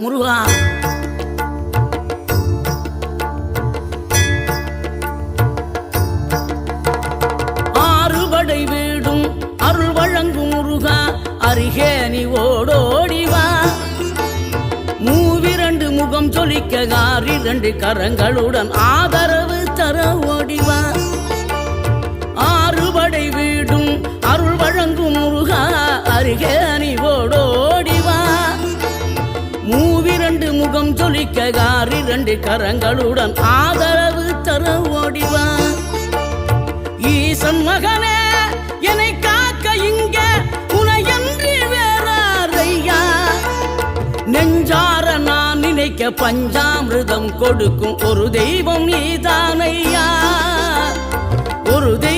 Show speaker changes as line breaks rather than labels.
முருகா. ஆறுபடை வீடும் அருள் வழங்கும் முருகா, அருகே நீ ஓடோடிவா. மூவிரண்டு முகம் சொலிக்க ஆறிரண்டு கரங்களுடன் ஆதரவு தர ஓடிவா. ஆறுபடை வீடும் அருள் வழங்கும் முருகா, அருகே நீ ஓடோடிவா. மூவிரண்டு முகம் சொலிக்க ஆறிரண்டு கரங்களுடன் ஆதரவு தர ஓடிவா. ஈசன் மகனே என்னை காக்க இங்க உனையன்றி வேறாரையா. நெஞ்சார நான் நினைக்க பஞ்சாமிர்தம் கொடுக்கும் ஒரு தெய்வம் நீதானையா. ஒரு தெய்வம்